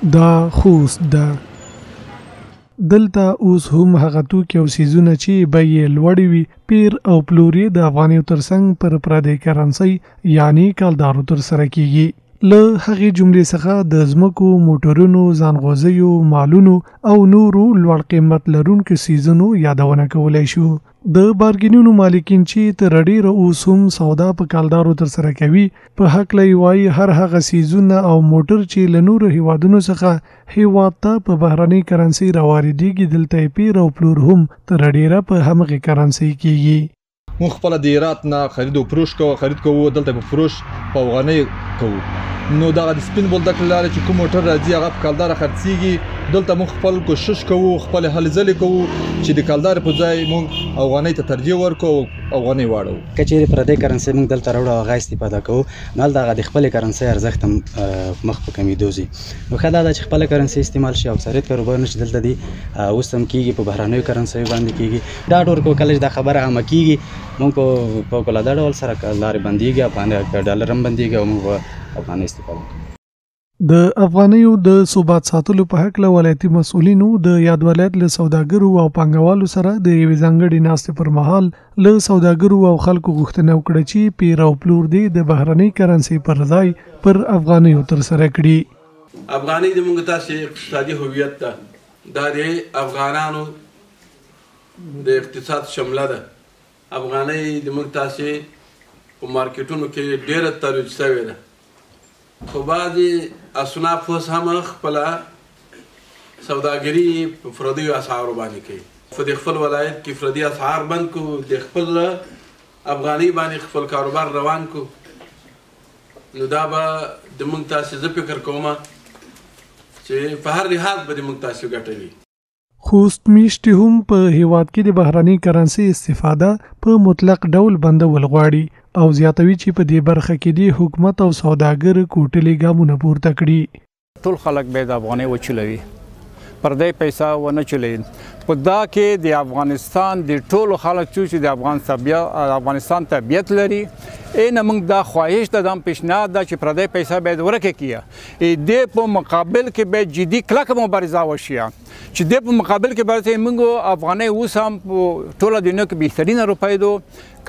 دا خوست ده. دلته اوس هم هغه توکي او څیزونه چې بیې لوړې وي پیر او پلور یې د افغانیو ترڅنګ پر پردۍ کرنسۍ یعنی کالدارو ترسره کیږي. له هغې جملې څخه د ځمکو، موټرونو، ځانغوزیو، مالونو او نورو لوړ قیمت لرونکو څیزونو یادونه کولی شو. د بارګینونو مالکین چې تر ډیره اوس هم سودا په کالدارو ترسره کوي په هکله یې وایي هر هغه څیزونه او موټر چې له نورو هیوادونو څخه هیواد ته په بهرنۍ کرنسۍ راواردېږي دلته یې پیر او پلور هم تر ډیره په همغې کرنسۍ کیږي. مونږ خپله د ایرات نه خرید او فروش کوو دلته په فروش په افغانۍ کوو. نو دغه د سپین بولدک له لارې چې کوم موټر راځي هغه په کالداره خرڅېږي. دلته موږ خپل کوشش کوو، خپلې هلې ځلې کوو چې د کالدارې په ځای موږ افغانۍ ته ترجیح ورکړو او افغانۍ واړوو. که چېرې پردۍ کرنسۍ موږ دلته راوړو او هغه استفاده کوو نو هلته هغه د خپلې کرنسۍ ارزښت هم مخ په کمېدو ځي. نو ښه دا ده چې خپله کرنسۍ استعمال شي او اکثریت کاروبارونه چې دلته دي اوس هم کېږي په بهرنیو کرنسیو باندې کېږي. دا ډول کله چې دا خبره عامه کېږي موږ په فوق العاده ډول سره لارې بندېږي، افغانۍ ډالر هم بندېږي او موږ افغانۍ استفاده کوو. د افغانیو د ثبات ساتلو په هکله ولایتي مسؤلینو د یاد ولایت له سوداګرو او پانګوالو سره د یوې ځانګړې ناستې پر مهال له سوداګرو او خلکو غوښتنه وکړه چې پیر او پلور دې د بهرنۍ کرنسۍ پر ځای پر افغانیو ترسره کړي. افغانۍ د موږ تاسې اقتصادي هویت ده، دا د افغانانو د اقتصاد شمله ده. افغانۍ د موږ تاسې په مارکیټونو کې ډېره ترویج شوې ده، خو بعضې اصناف اوس هم خپله سوداګري په فردیو اسعارو باندې کوي. په د خپل ولایت کې فردي اسعار بند کړو، د خپل افغانۍ باندې خپل کاروبار روان کړو. نو دا به د موږ تاسې زه فکر کوم چې په هر لحاظ به د موږ تاسې ګټه وي. خوست میشتې هم په هیواد کې د بهرنۍ کرنسۍ استفاده په مطلق ډول بندول غواړي او زیاتوي چې په دې برخه کې د حکومت او سوداګر کوټلې ګامونه پورته کړي. ټول خلک باید افغانۍ وچلوي، پردۍ پیسه ونه چلوي. په دا کې د افغانستان د ټولو خلک چې د افغانستان طبیعت لري اینه موږ دا خواهش ده، دا پیشنهاد ده چې پردۍ پیسه باید ورکه کیه. دې په مقابل کې باید جدي کلکه مبارزه وشي چې دې په مقابل کې باید موږ افغانۍ اوس هم په ټوله دنیا کې بهترینه روپۍ ده،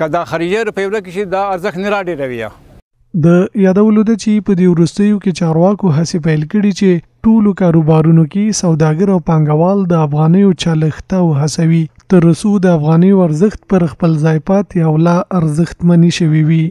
که دا خارجي روپۍ ورکه شي دا ارزښت نه راډېروي. د یادولو ده چې په دې وروستیو کې چارواکو هڅې پیل کړي چې ټولو کاروبارونو کې سوداګر او پانګوال د افغانیو چلښت او هڅوي تر څو د افغانیو ارزښت پر خپل ځای پاتې او لا ارزښتمنې شوي وي.